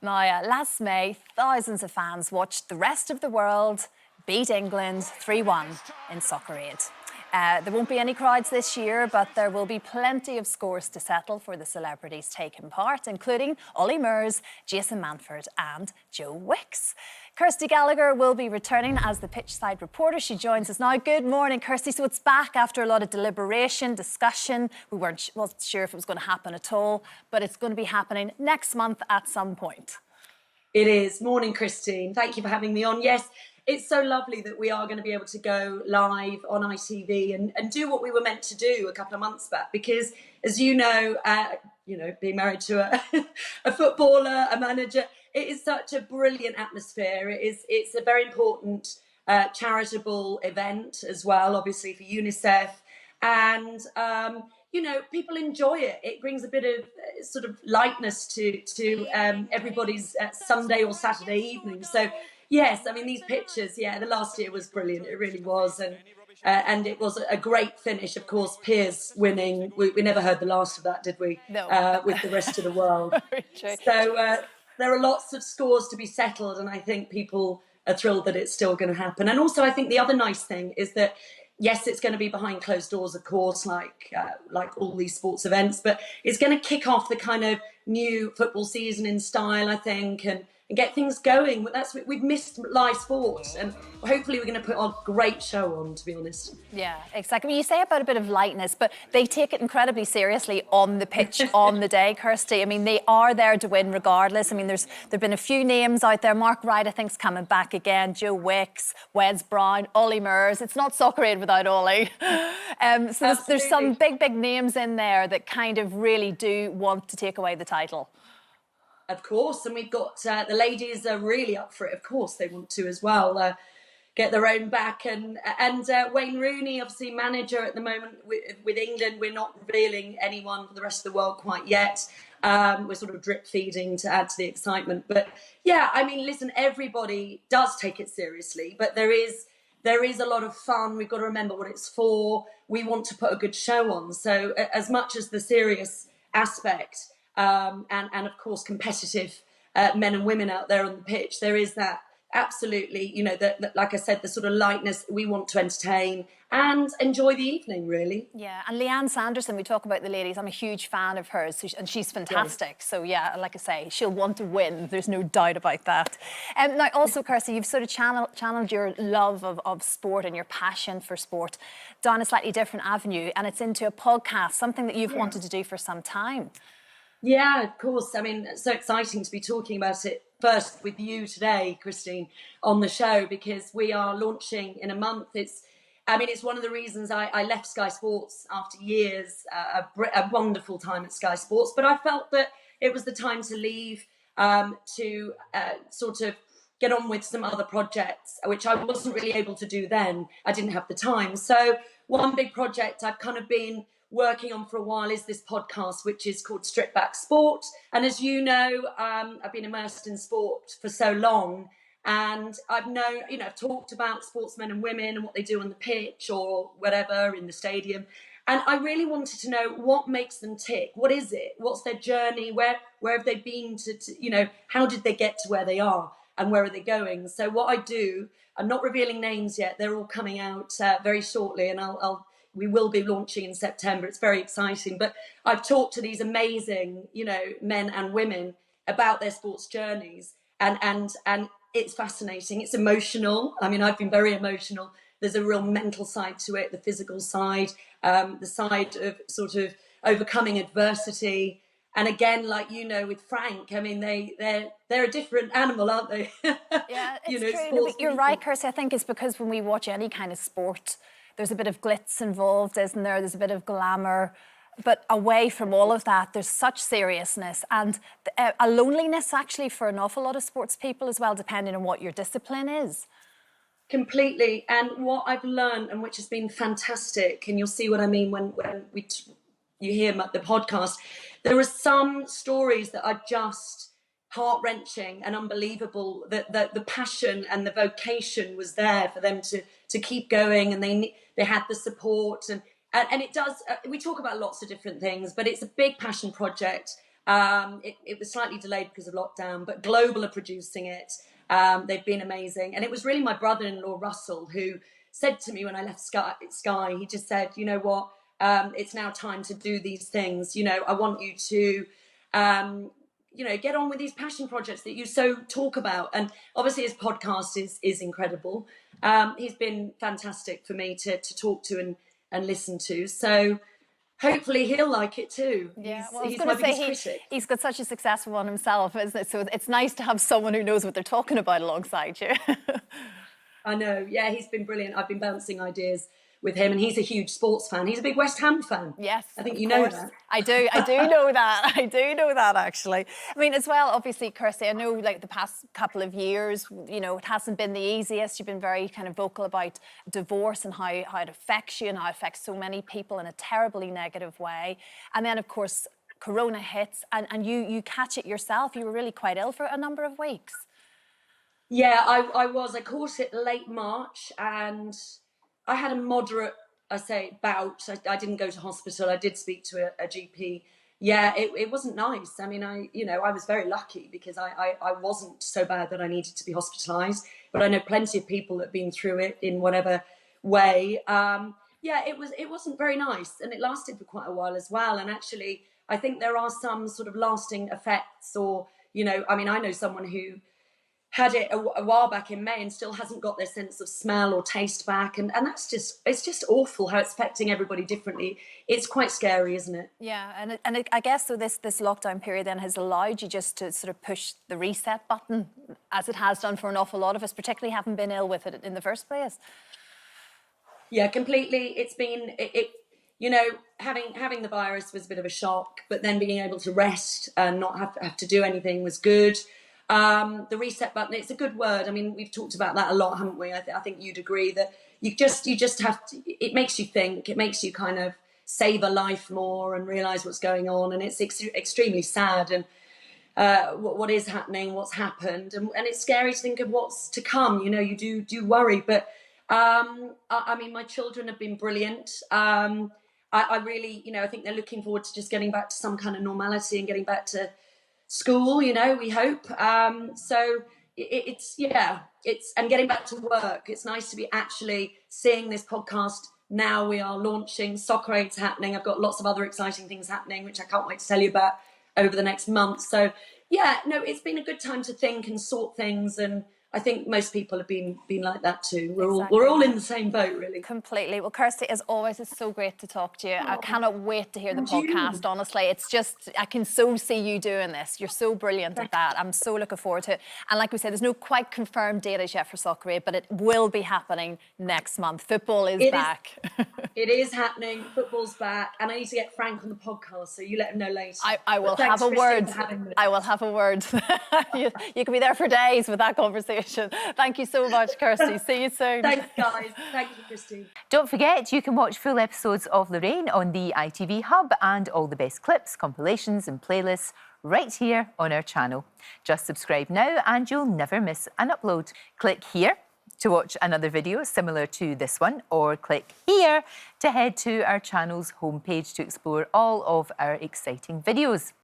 Now, last May, thousands of fans watched the rest of the world beat England 3-1 in Soccer Aid. There won't be any crowds this year, but there will be plenty of scores to settle for the celebrities taking part, including Olly Murs, Jason Mansford and Joe Wicks. Kirsty Gallacher will be returning as the pitchside reporter. She joins us now. Good morning, Kirsty. So it's back after a lot of deliberation, discussion. We wasn't sure if it was going to happen at all, but it's going to be happening next month at some point. It is. Morning, Christine. Thank you for having me on. Yes, it's so lovely that we are going to be able to go live on ITV and do what we were meant to do a couple of months back. Because, as you know, being married to a footballer, a manager, it is such a brilliant atmosphere. It's a very important charitable event as well, obviously for UNICEF, and people enjoy it. It brings a bit of sort of lightness to everybody's Sunday or Saturday evening. So yes, I mean, these pictures, the last year was brilliant. It really was, and it was a great finish. Of course, Piers winning. We never heard the last of that, did we? No. With the rest of the world. So there are lots of scores to be settled, and I think people are thrilled that it's still going to happen. And also, I think the other nice thing is that, yes, it's going to be behind closed doors, of course, like all these sports events, but it's going to kick off the kind of new football season in style, I think, and get things going. We've missed live sport, and hopefully we're going to put a great show on, to be honest. Yeah, exactly. You say about a bit of lightness, but they take it incredibly seriously on the pitch on the day, Kirsty. I mean, they are there to win regardless. I mean, there've been a few names out there. Mark Wright, I think, is coming back again. Joe Wicks, Wes Brown, Olly Murs. It's not Soccer Aid without Olly. So there's some big names in there that kind of really do want to take away the title. Of course, and we've got the ladies are really up for it. Of course, they want to as well get their own back. And Wayne Rooney, obviously manager at the moment with England. We're not revealing anyone for the rest of the world quite yet. We're sort of drip feeding to add to the excitement. But yeah, I mean, listen, everybody does take it seriously, but there is a lot of fun. We've got to remember what it's for. We want to put a good show on. So as much as the serious aspect. And of course competitive men and women out there on the pitch, there is that absolutely, like I said, the sort of lightness. We want to entertain and enjoy the evening, really. Yeah, and Leanne Sanderson, we talk about the ladies, I'm a huge fan of hers, and she's fantastic. So yeah, like I say, she'll want to win, there's no doubt about that. Now also, Kirsty, you've sort of channeled your love of sport and your passion for sport down a slightly different avenue, and it's into a podcast, something that you've wanted to do for some time. Yeah, of course. I mean, it's so exciting to be talking about it first with you today, Christine, on the show, because we are launching in a month. It's one of the reasons I left Sky Sports after years, a wonderful time at Sky Sports, but I felt that it was the time to leave, to sort of get on with some other projects, which I wasn't really able to do then. I didn't have the time. So one big project I've kind of been working on for a while is this podcast, which is called Strip Back Sport. And as you know, I've been immersed in sport for so long, and I've talked about sportsmen and women and what they do on the pitch or whatever in the stadium. And I really wanted to know what makes them tick. What is it? What's their journey? Where have they been to how did they get to where they are and where are they going? So what I do, I'm not revealing names yet. They're all coming out very shortly, and we will be launching in September. It's very exciting. But I've talked to these amazing, men and women about their sports journeys. And it's fascinating. It's emotional. I mean, I've been very emotional. There's a real mental side to it, the physical side, the side of sort of overcoming adversity. And again, like, with Frank, I mean, they're a different animal, aren't they? Yeah, it's true. You're right, Kirsty. I think it's because when we watch any kind of sport, there's a bit of glitz involved, isn't there? There's a bit of glamour. But away from all of that, there's such seriousness and a loneliness, actually, for an awful lot of sports people as well, depending on what your discipline is. Completely. And what I've learned, and which has been fantastic, and you'll see what I mean when you hear the podcast, there are some stories that are just heart-wrenching and unbelievable, that the passion and the vocation was there for them to keep going, and they had the support, and it does, we talk about lots of different things, but it's a big passion project. It was slightly delayed because of lockdown, but Global are producing it. They've been amazing. And it was really my brother-in-law, Russell, who said to me when I left Sky, he just said, you know what, it's now time to do these things. You know, I want you to, get on with these passion projects that you so talk about. And obviously his podcast is incredible. He's been fantastic for me to talk to and listen to. So hopefully he'll like it too. Yeah, He's my biggest critic. He's got such a successful one himself, isn't it? So it's nice to have someone who knows what they're talking about alongside you. I know, yeah, he's been brilliant. I've been bouncing ideas with him, and he's a huge sports fan. He's a big West Ham fan. Yes, I think you know that. I do know that. I do know that, actually. I mean, as well, obviously, Kirsty, I know, like, the past couple of years, you know, it hasn't been the easiest. You've been very kind of vocal about divorce and how it affects you and how it affects so many people in a terribly negative way. And then, of course, Corona hits, and you catch it yourself. You were really quite ill for a number of weeks. Yeah, I was. I caught it late March, and I had a moderate, bout. I didn't go to hospital. I did speak to a GP. Yeah, it wasn't nice. I mean, I was very lucky because I wasn't so bad that I needed to be hospitalised. But I know plenty of people that have been through it in whatever way. Yeah, it wasn't very nice, and it lasted for quite a while as well. And actually, I think there are some sort of lasting effects, or, you know, I mean, I know someone who had it a while back in May and still hasn't got their sense of smell or taste back, and it's just awful how it's affecting everybody differently. It's quite scary, isn't it? Yeah, and I guess so this lockdown period then has allowed you just to sort of push the reset button, as it has done for an awful lot of us, particularly having been ill with it in the first place. Yeah, completely. It's been you know, having the virus was a bit of a shock, but then being able to rest and not have to do anything was good. The reset button, it's a good word. I mean, we've talked about that a lot, haven't we? I think you'd agree that you just have to, it makes you think, it makes you kind of savor life more and realize what's going on. And it's extremely sad, and what is happening, what's happened, and it's scary to think of what's to come. You know, you do worry, but I mean, my children have been brilliant. I really, you know, I think they're looking forward to just getting back to some kind of normality and getting back to school, you know, we hope. So it's and getting back to work. It's nice to be actually seeing this podcast. Now we are launching, Soccer Aid's happening. I've got lots of other exciting things happening, which I can't wait to tell you about over the next month. So yeah, no, it's been a good time to think and sort things, and I think most people have been like that too. We're all in the same boat, really. Completely. Well, Kirsty, as always, it's so great to talk to you. I cannot wait to hear the podcast, honestly. It's just, I can so see you doing this. You're so brilliant at that. I'm so looking forward to it. And like we said, there's no quite confirmed date as yet for Soccer Aid, but it will be happening next month. Football is back. It is happening. Football's back. And I need to get Frank on the podcast, so you let him know later. I will have a word. I will have a word. You can be there for days with that conversation. Thank you so much, Kirsty. See you soon. Thanks, guys. Thank you, Kirsty. Don't forget, you can watch full episodes of Lorraine on the ITV Hub, and all the best clips, compilations and playlists right here on our channel. Just subscribe now and you'll never miss an upload. Click here to watch another video similar to this one, or click here to head to our channel's homepage to explore all of our exciting videos.